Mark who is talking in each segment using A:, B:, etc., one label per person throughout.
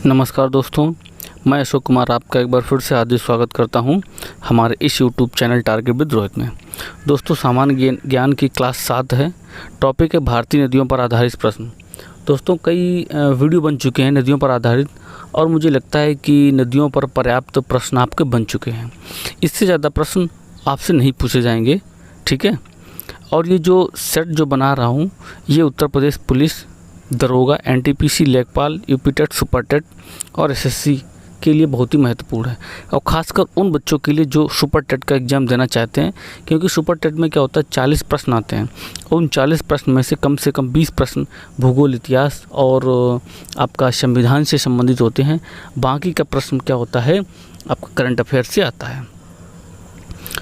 A: नमस्कार दोस्तों, मैं अशोक कुमार आपका एक बार फिर से हार्दिक स्वागत करता हूं हमारे इस YouTube channel target with Rohit में। दोस्तों, सामान्य ज्ञान की क्लास 7 है। टॉपिक है भारतीय नदियों पर आधारित प्रश्न। दोस्तों, कई वीडियो बन चुके हैं नदियों पर आधारित और मुझे लगता है कि नदियों पर पर्याप्त प्रश्न आपके बन चुके हैं। इससे ज़्यादा प्रश्न आपसे नहीं पूछे जाएंगे, ठीक है। और ये जो सेट जो बना रहा हूँ ये उत्तर प्रदेश पुलिस, दरोगा, एनटीपीसी, लेखपाल, यूपी टेट, सुपर टेट और एसएससी के लिए बहुत ही महत्वपूर्ण है। और ख़ासकर उन बच्चों के लिए जो सुपर टेट का एग्ज़ाम देना चाहते हैं, क्योंकि सुपर टेट में क्या होता है 40 प्रश्न आते हैं। उन 40 प्रश्न में से कम 20 प्रश्न भूगोल, इतिहास और आपका संविधान से संबंधित होते हैं। बाकी का प्रश्न क्या होता है आपका करंट अफेयर से आता है।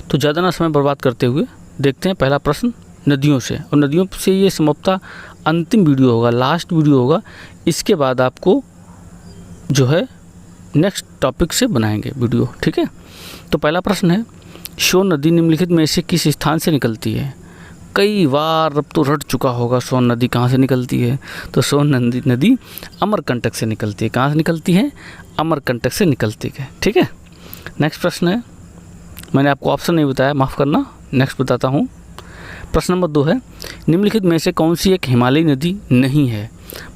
A: तो ज़्यादा ना समय बर्बाद करते हुए देखते हैं पहला प्रश्न नदियों से। और नदियों से ये समाप्ता अंतिम वीडियो होगा, लास्ट वीडियो होगा। इसके बाद आपको जो है नेक्स्ट टॉपिक से बनाएंगे वीडियो, ठीक है। तो पहला प्रश्न है, सोन नदी निम्नलिखित में से किस स्थान से निकलती है? कई बार अब तो रट चुका होगा सोन नदी कहाँ से निकलती है। तो सोन नदी अमरकंटक से निकलती है। कहाँ से निकलती है? अमरकंटक से निकलती है, ठीक है। नेक्स्ट प्रश्न है, मैंने आपको ऑप्शन नहीं बताया, माफ़ करना, नेक्स्ट बताता हूँ। प्रश्न नंबर 2 है, निम्नलिखित में से कौन सी एक हिमालयी नदी नहीं है?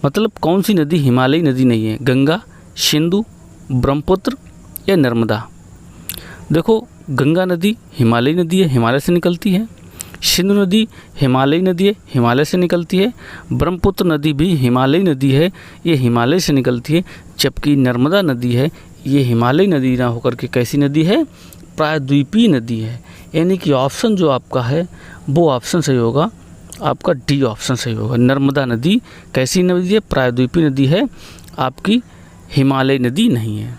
A: मतलब कौन सी नदी हिमालयी नदी नहीं है? गंगा, सिंधु, ब्रह्मपुत्र या नर्मदा? देखो, गंगा नदी हिमालयी नदी है, हिमालय से निकलती है। सिंधु नदी हिमालयी नदी है, हिमालय से निकलती है। ब्रह्मपुत्र नदी भी हिमालयी नदी है, ये हिमालय से निकलती है। जबकि नर्मदा नदी है, ये हिमालयी नदी ना होकर के कैसी नदी है? प्रायद्वीपीय नदी है। यानी कि ऑप्शन जो आपका है वो ऑप्शन सही होगा, आपका डी ऑप्शन सही होगा। नर्मदा नदी कैसी नदी है? प्रायद्वीपीय नदी है, आपकी हिमालय नदी नहीं है।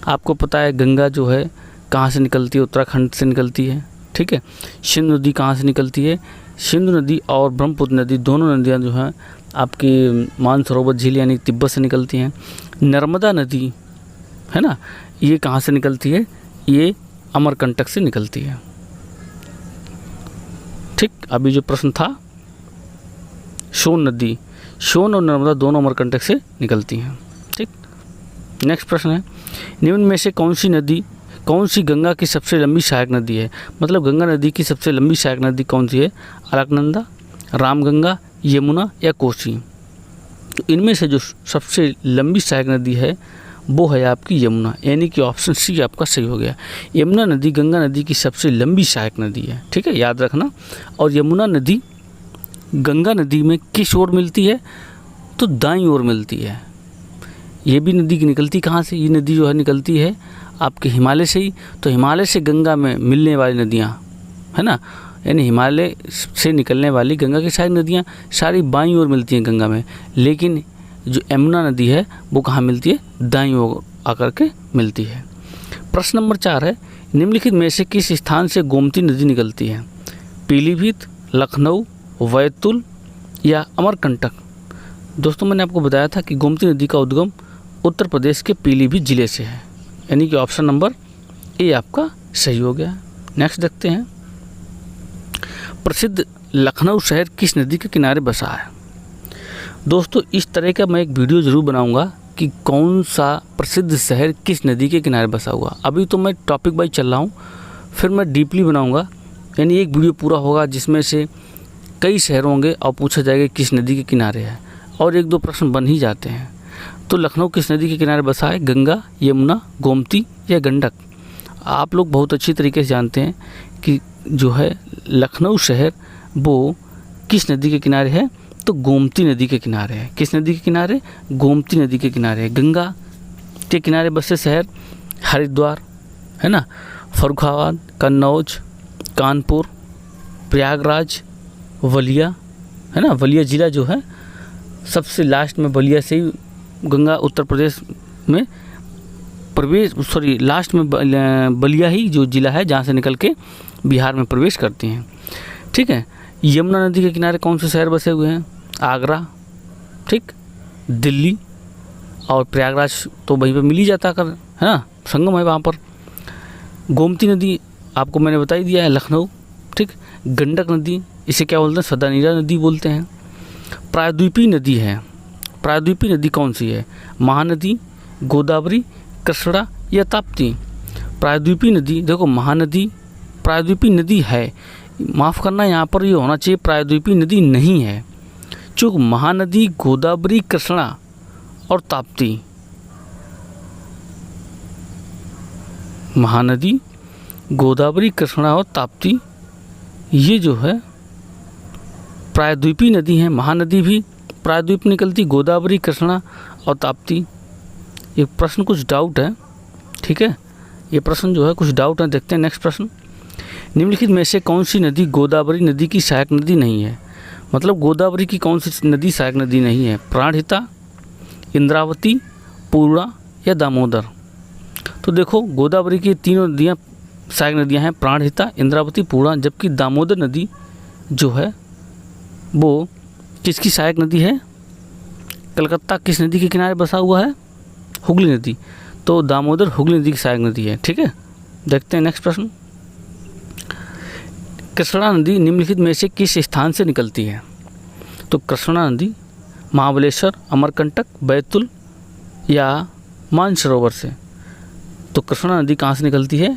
A: आपको पता है गंगा जो है कहाँ से निकलती है? उत्तराखंड से निकलती है, ठीक है। सिंधु नदी कहाँ से निकलती है? सिंधु नदी और ब्रह्मपुत्र नदी दोनों नदियाँ जो हैं आपकी मानसरोवर झील यानी तिब्बत से निकलती हैं। नर्मदा नदी है ना, ये कहाँ से निकलती है? ये अमरकंटक से निकलती है, ठीक। अभी जो प्रश्न था, सोन नदी, सोन और नर्मदा दोनों अमरकंटक से निकलती हैं, ठीक। नेक्स्ट प्रश्न है, निम्न में से कौन सी गंगा की सबसे लंबी सहायक नदी है? मतलब गंगा नदी की सबसे लंबी सहायक नदी कौन सी है? अलकनंदा, रामगंगा, यमुना या कोसी? तो इनमें से जो सबसे लंबी सहायक नदी है वो है आपकी यमुना, यानी कि ऑप्शन सी आपका सही हो गया। यमुना नदी गंगा नदी की सबसे लंबी सहायक नदी है, ठीक है, याद रखना। और यमुना नदी गंगा नदी में किस ओर मिलती है? तो दाईं ओर मिलती है। ये भी नदी निकलती कहाँ से? ये नदी जो है निकलती है आपके हिमालय से ही। तो हिमालय से गंगा में मिलने वाली नदियाँ है ना, यानी हिमालय से निकलने वाली गंगा की सारी नदियाँ सारी बाईं ओर मिलती हैं गंगा में। लेकिन जो यमुना नदी है वो कहाँ मिलती है? दाईं ओर आकर के मिलती है। प्रश्न नंबर 4 है, निम्नलिखित में से किस स्थान से गोमती नदी निकलती है? पीलीभीत, लखनऊ, बैतूल या अमरकंटक? दोस्तों, मैंने आपको बताया था कि गोमती नदी का उद्गम उत्तर प्रदेश के पीलीभीत जिले से है, यानी कि ऑप्शन नंबर ए आपका सही हो गया। नेक्स्ट देखते हैं, प्रसिद्ध लखनऊ शहर किस नदी के किनारे बसा है? दोस्तों, इस तरह का मैं एक वीडियो ज़रूर बनाऊंगा कि कौन सा प्रसिद्ध शहर किस नदी के किनारे बसा हुआ। अभी तो मैं टॉपिक वाइज चल रहा हूँ, फिर मैं डीपली बनाऊंगा, यानी एक वीडियो पूरा होगा जिसमें से कई शहर होंगे और पूछा जाएगा किस नदी के किनारे है, और 1-2 प्रश्न बन ही जाते हैं। तो लखनऊ किस नदी के किनारे बसा है? गंगा, यमुना, गोमती या गंडक? आप लोग बहुत अच्छी तरीके से जानते हैं कि जो है लखनऊ शहर वो किस नदी के किनारे है? तो गोमती नदी के किनारे है। किस नदी के किनारे? गोमती नदी के किनारे है। गंगा के किनारे बसे शहर हरिद्वार है ना, फर्रुखाबाद, कन्नौज, कानपुर, प्रयागराज, बलिया है ना। बलिया ज़िला जो है सबसे लास्ट में, बलिया से ही गंगा उत्तर प्रदेश में लास्ट में बलिया ही जो ज़िला है जहाँ से निकल के बिहार में प्रवेश करती हैं, ठीक है। यमुना नदी के किनारे कौन से शहर बसे हुए हैं? आगरा, ठीक, दिल्ली और प्रयागराज तो वहीं पर मिल ही जाता कर, है ना, संगम है वहाँ पर। गोमती नदी आपको मैंने बता ही दिया है, लखनऊ, ठीक। गंडक नदी इसे क्या बोलते हैं? सदानीरा नदी बोलते हैं। प्रायद्वीपीय नदी है, प्रायद्वीपीय नदी कौन सी है? महानदी, गोदावरी, कृष्णा या ताप्ती। प्रायद्वीपीय नदी, देखो महानदी प्रायद्वीपीय नदी है, माफ़ करना यहाँ पर ये होना चाहिए प्रायद्वीपीय नदी नहीं है, चूँकि महानदी गोदावरी, कृष्णा और ताप्ती, महानदी गोदावरी, कृष्णा और ताप्ती ये जो है प्रायद्वीपीय नदी हैं। महानदी भी प्रायद्वीप निकलती, गोदावरी, कृष्णा और ताप्ती। ये प्रश्न कुछ डाउट है, ठीक है, ये प्रश्न जो है कुछ डाउट है। देखते हैं नेक्स्ट प्रश्न। निम्नलिखित में से कौन सी नदी गोदावरी नदी की सहायक नदी नहीं है? मतलब गोदावरी की कौन सी नदी सहायक नदी नहीं है? प्राणहिता, इंद्रावती, पूर्णा या दामोदर। तो देखो गोदावरी की तीनों नदियाँ सहायक नदियाँ हैं, प्राणहिता, इंद्रावती, पूर्णा, जबकि दामोदर नदी जो है वो किसकी सहायक नदी है? कलकत्ता किस नदी के किनारे बसा हुआ है? हुगली नदी। तो दामोदर हुगली नदी की सहायक नदी है, ठीक है। देखते हैं नेक्स्ट प्रश्न। कृष्णा नदी निम्नलिखित में से किस स्थान से निकलती है? तो कृष्णा नदी महाबलेश्वर, अमरकंटक, बैतूल या मानसरोवर से। तो कृष्णा नदी कहाँ से निकलती है?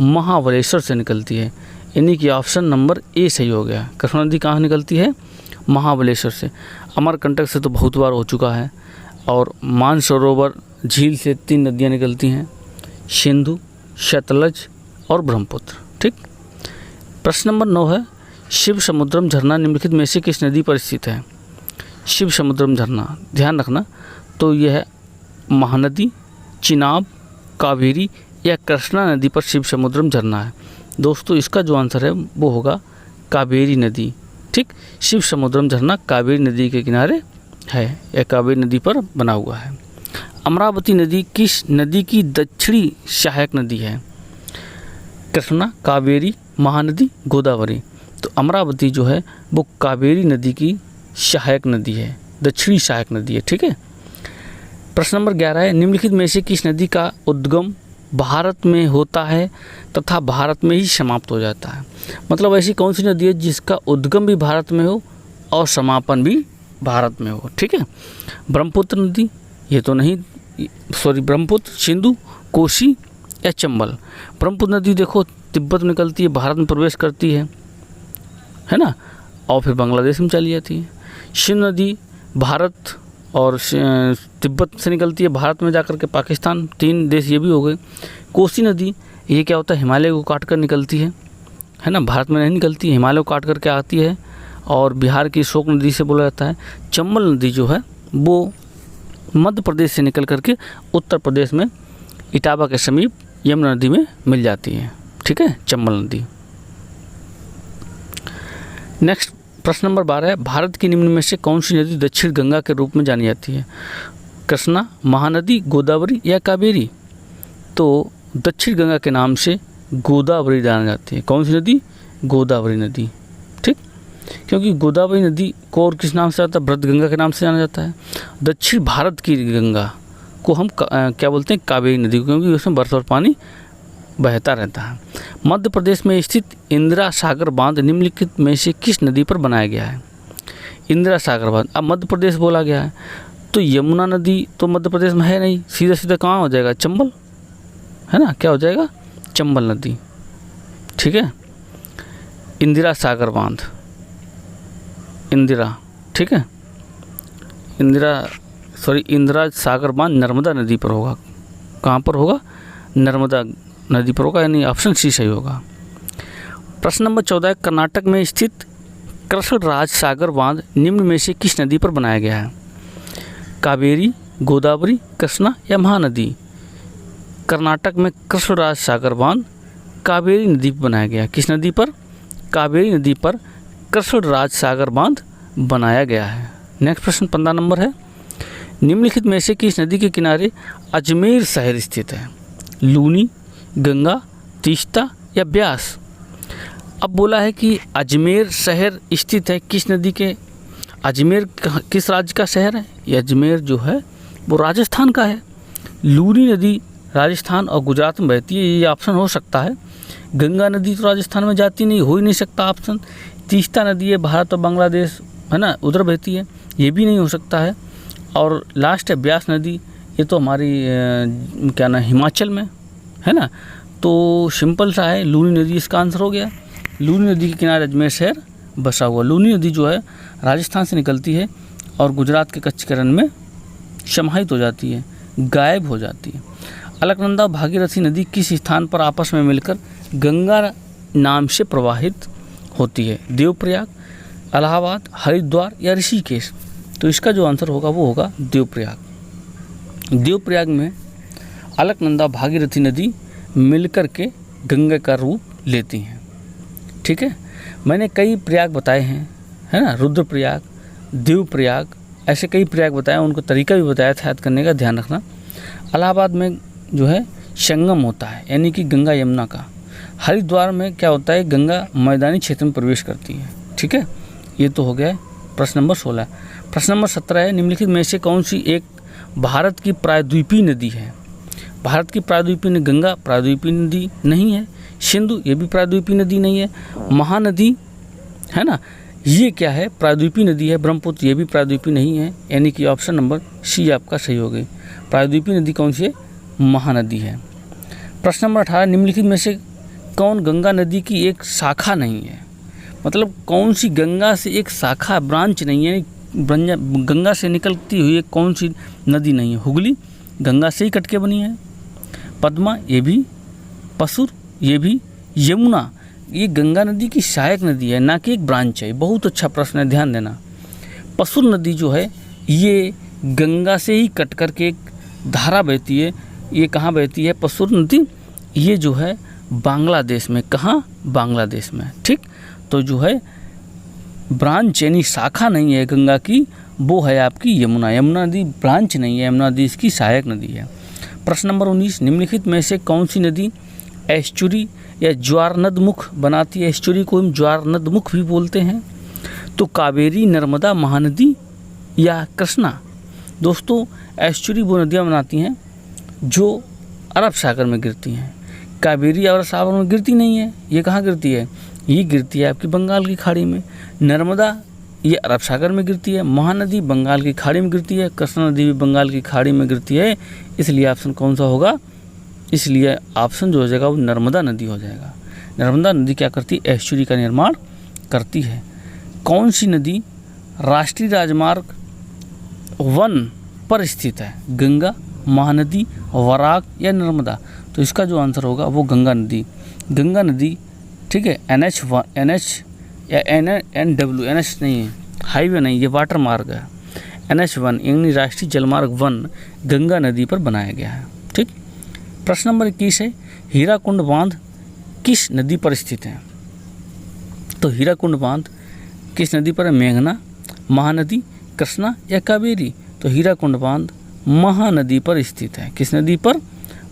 A: महाबलेश्वर से निकलती है, यानी कि ऑप्शन नंबर ए सही हो गया। कृष्णा नदी कहाँ निकलती है? महाबलेश्वर से। अमरकंटक से तो बहुत बार हो चुका है, और मानसरोवर झील से 3 नदियाँ निकलती हैं, सिंधु, सतलज और ब्रह्मपुत्र, ठीक। प्रश्न नंबर 9 है, शिव समुद्रम झरना निम्नलिखित में से किस नदी पर स्थित है? शिव समुद्रम झरना, ध्यान रखना, तो यह है महानदी, चिनाब, कावेरी या कृष्णा नदी पर शिव समुद्रम झरना है। दोस्तों इसका जो आंसर है वो होगा कावेरी नदी, ठीक। शिव समुद्रम झरना कावेरी नदी के किनारे है, यह कावेरी नदी पर बना हुआ है। अमरावती नदी किस नदी की दक्षिणी सहायक नदी है? कृष्णा, कावेरी, महानदी, गोदावरी। तो अमरावती जो है वो कावेरी नदी की सहायक नदी है, दक्षिणी सहायक नदी है, ठीक है। प्रश्न नंबर 11 है, निम्नलिखित में से किस नदी का उद्गम भारत में होता है तथा भारत में ही समाप्त हो जाता है? मतलब ऐसी कौन सी नदी है जिसका उद्गम भी भारत में हो और समापन भी भारत में हो, ठीक है। ब्रह्मपुत्र नदी, ये तो नहीं, सॉरी, ब्रह्मपुत्र, सिंधु, कोसी या चंबल। ब्रह्मपुत्र नदी देखो तिब्बत में निकलती है, भारत में प्रवेश करती है ना, और फिर बांग्लादेश में चली जाती है। सिंधु नदी भारत और तिब्बत से निकलती है, भारत में जाकर के पाकिस्तान, 3 देश ये भी हो गए। कोसी नदी ये क्या होता है, हिमालय को काट कर निकलती है ना, भारत में नहीं निकलती, हिमालय को काट करके आती है, और बिहार की शोक नदी से बोला जाता है। चंबल नदी जो है वो मध्य प्रदेश से निकल करके उत्तर प्रदेश में इटावा के समीप यमुना नदी में मिल जाती है, ठीक है, चंबल नदी। नेक्स्ट प्रश्न नंबर 12 है, भारत की निम्न में से कौन सी नदी दक्षिण गंगा के रूप में जानी जाती है? कृष्णा, महानदी, गोदावरी या कावेरी। तो दक्षिण गंगा के नाम से गोदावरी जानी जाती है। कौन सी नदी? गोदावरी नदी, ठीक, क्योंकि गोदावरी नदी को और किस नाम से आता है? ब्रज गंगा के नाम से जाना जाता है। दक्षिण भारत की गंगा को हम क्या बोलते हैं? कावेरी नदी, क्योंकि उसमें बर्फ और पानी बहता रहता है। मध्य प्रदेश में स्थित इंदिरा सागर बांध निम्नलिखित में से किस नदी पर बनाया गया है? इंदिरा सागर बांध, अब मध्य प्रदेश बोला गया है तो यमुना नदी तो मध्य प्रदेश में है नहीं, सीधा सीधा कहाँ हो जाएगा? चंबल, है ना, क्या हो जाएगा? चंबल नदी, ठीक है। इंदिरा सागर बांध, इंदिरा, ठीक है, इंदिरा सागर बांध नर्मदा नदी पर होगा। कहाँ पर होगा? नर्मदा नदी पर होगा, यानी ऑप्शन सी सही होगा। प्रश्न नंबर 14, कर्नाटक में स्थित कृष्णराज सागर बांध निम्न में से किस नदी पर बनाया गया है? कावेरी, गोदावरी, कृष्णा या महानदी। कर्नाटक में कृष्णराज सागर बांध कावेरी नदी पर बनाया गया। किस नदी पर? कावेरी नदी पर कृष्णराज सागर बांध बनाया गया है। नेक्स्ट प्रश्न 15 नंबर है, निम्नलिखित में से किस नदी के किनारे अजमेर शहर स्थित है? लूनी, गंगा, तीस्ता या ब्यास। अब बोला है कि अजमेर शहर स्थित है किस नदी के? अजमेर किस राज्य का शहर है? ये अजमेर जो है वो राजस्थान का है। लूनी नदी राजस्थान और गुजरात में बहती है, ये ऑप्शन हो सकता है। गंगा नदी तो राजस्थान में जाती नहीं, हो ही नहीं सकता ऑप्शन। तीस्ता नदी है भारत और बांग्लादेश, है ना, उधर बहती है, ये भी नहीं हो सकता है। और लास्ट है ब्यास नदी, ये तो हमारी क्या ना हिमाचल में है ना। तो सिंपल सा है, लूनी नदी इसका आंसर हो गया। लूनी नदी के किनारे अजमेर शहर बसा हुआ। लूनी नदी जो है राजस्थान से निकलती है और गुजरात के कच्छ के रण में समाहित हो जाती है, गायब हो जाती है। अलकनंदा भागीरथी नदी किस स्थान पर आपस में मिलकर गंगा नाम से प्रवाहित होती है? देवप्रयाग, इलाहाबाद, हरिद्वार या ऋषिकेश? तो इसका जो आंसर होगा वो होगा देवप्रयाग। देवप्रयाग में अलकनंदा भागीरथी नदी मिलकर के गंगा का रूप लेती हैं। ठीक है, मैंने कई प्रयाग बताए हैं, है ना, रुद्रप्रयाग, देवप्रयाग, ऐसे कई प्रयाग बताए, उनको तरीका भी बताया था याद करने का, ध्यान रखना। इलाहाबाद में जो है संगम होता है, यानी कि गंगा यमुना का। हरिद्वार में क्या होता है, गंगा मैदानी क्षेत्र में प्रवेश करती है। ठीक है, ये तो हो गया प्रश्न नंबर 16। प्रश्न नंबर 17 है, निम्नलिखित में से कौन सी एक भारत की प्रायद्वीपीय नदी है? भारत की प्रायद्वीपीय गंगा प्रायद्वीपीय नदी नहीं है, सिंधु ये भी प्रायद्वीपीय नदी नहीं है, महानदी है ना, ये क्या है, प्रायद्वीपीय नदी है। ब्रह्मपुत्र ये भी प्रायद्वीपीय नहीं है, यानी कि ऑप्शन नंबर सी आपका सही हो गई। प्रायद्वीपीय नदी कौन सी है? महानदी है। प्रश्न नंबर 18, निम्नलिखित में से कौन गंगा नदी की एक शाखा नहीं है? मतलब कौन सी गंगा से एक शाखा ब्रांच नहीं है, गंगा से निकलती हुई एक कौन सी नदी नहीं है? हुगली गंगा से ही कट के बनी है, पद्मा ये भी, पसुर ये भी, यमुना ये गंगा नदी की सहायक नदी है, ना कि एक ब्रांच है। बहुत अच्छा प्रश्न है, ध्यान देना। पसुर नदी जो है ये गंगा से ही कट कर के एक धारा बहती है। ये कहाँ बहती है पसुर नदी? ये जो है बांग्लादेश में। कहाँ? बांग्लादेश में। ठीक, तो जो है ब्रांच यानी शाखा नहीं है गंगा की, वो है आपकी यमुना। यमुना नदी ब्रांच नहीं है, यमुना नदी इसकी सहायक नदी है। प्रश्न नंबर 19, निम्नलिखित में से कौन सी नदी एस्चुरी या ज्वारनदमुख बनाती है? एस्चुरी को हम ज्वारनदमुख भी बोलते हैं। तो कावेरी, नर्मदा, महानदी या कृष्णा? दोस्तों एस्चुरी वो नदियाँ बनाती हैं जो अरब सागर में गिरती हैं। कावेरी अरब सागर में गिरती नहीं है, ये कहाँ गिरती है? ये गिरती है आपकी बंगाल की खाड़ी में। नर्मदा ये अरब सागर में गिरती है, महानदी बंगाल की खाड़ी में गिरती है, कृष्णा नदी भी बंगाल की खाड़ी में गिरती है। इसलिए ऑप्शन कौन सा होगा? इसलिए ऑप्शन जो हो जाएगा वो नर्मदा नदी हो जाएगा। नर्मदा नदी क्या करती है? एस्चुरी का निर्माण करती है। कौन सी नदी राष्ट्रीय राजमार्ग 1 पर स्थित है? गंगा, महानदी, वराग या नर्मदा? तो इसका जो आंसर होगा वो गंगा नदी। गंगा नदी ठीक है, NH या NW नहीं है, हाईवे नहीं, ये वाटर मार्ग है। NH1 यानी राष्ट्रीय जलमार्ग 1 गंगा नदी पर बनाया गया है। ठीक, प्रश्न नंबर 21 है, हीराकुंड बांध किस नदी पर स्थित है? तो हीराकुंड बांध किस नदी पर है? मेघना, महानदी, कृष्णा या कावेरी? तो हीराकुंड बांध महानदी पर स्थित है। किस नदी पर?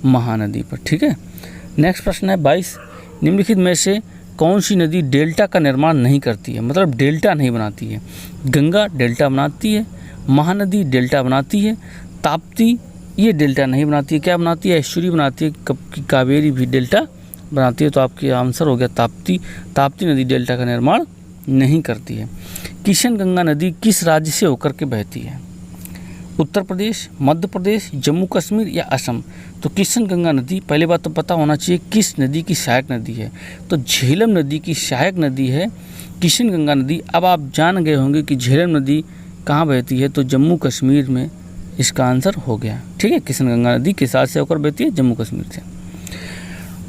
A: महानदी पर। ठीक है, नेक्स्ट प्रश्न है 22, निम्नलिखित में से कौन सी नदी डेल्टा का निर्माण नहीं करती है? मतलब डेल्टा नहीं बनाती है। गंगा डेल्टा बनाती है, महानदी डेल्टा बनाती है, ताप्ती ये डेल्टा नहीं बनाती है। क्या बनाती है? एस्चुरी बनाती है, कावेरी भी डेल्टा बनाती है। तो आपकी आंसर हो गया ताप्ती। ताप्ती नदी डेल्टा का निर्माण नहीं करती है। किशन गंगा नदी किस राज्य से होकर के बहती है? उत्तर प्रदेश, मध्य प्रदेश, जम्मू कश्मीर या असम? तो किशन गंगा नदी, पहले बात तो पता होना चाहिए किस नदी की सहायक नदी है। तो झेलम नदी की सहायक नदी है किशन गंगा नदी। अब आप जान गए होंगे कि झेलम नदी कहाँ बहती है, तो जम्मू कश्मीर में इसका आंसर हो गया। ठीक है, किशन गंगा नदी किस राज्य से होकर बहती है? जम्मू कश्मीर से।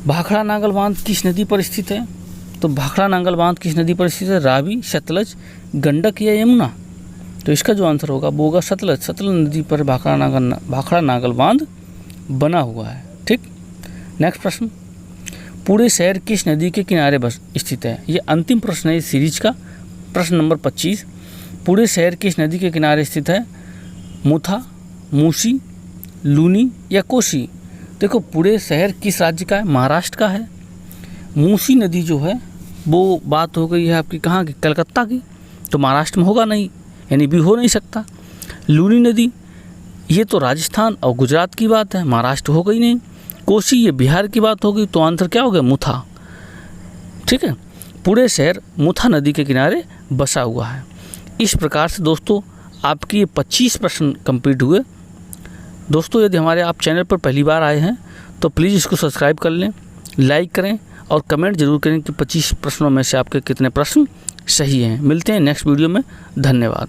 A: भाखड़ा नांगल बांध किस नदी पर स्थित है? तो भाखड़ा नांगल बांध किस नदी पर स्थित है? रावी, सतलज, गंडक या यमुना? तो इसका जो आंसर होगा वो होगा सतलज। सतलज नदी पर भाखड़ा नांगल बांध बना हुआ है। ठीक, नेक्स्ट प्रश्न, पूरे शहर किस नदी के किनारे बस स्थित है? ये अंतिम प्रश्न है इस सीरीज का। प्रश्न नंबर 25, पूरे शहर किस नदी के किनारे स्थित है? मुथा, मूसी, लूनी या कोसी? देखो पूरे शहर किस राज्य का है? महाराष्ट्र का है। मूसी नदी जो है वो बात हो गई है आपकी कहाँ की? कलकत्ता की। तो महाराष्ट्र में होगा नहीं, यानी भी हो नहीं सकता। लूनी नदी ये तो राजस्थान और गुजरात की बात है, महाराष्ट्र हो गई नहीं। कोसी ये बिहार की बात हो गई, तो आंसर क्या हो गया? मुथा। ठीक है, पूरे शहर मुथा नदी के किनारे बसा हुआ है। इस प्रकार से दोस्तों आपकी ये 25 प्रश्न कंप्लीट हुए। दोस्तों यदि हमारे आप चैनल पर पहली बार आए हैं तो प्लीज़ इसको सब्सक्राइब कर लें, लाइक करें और कमेंट जरूर करें कि 25 प्रश्नों में से आपके कितने प्रश्न सही हैं। मिलते हैं नेक्स्ट वीडियो में। धन्यवाद।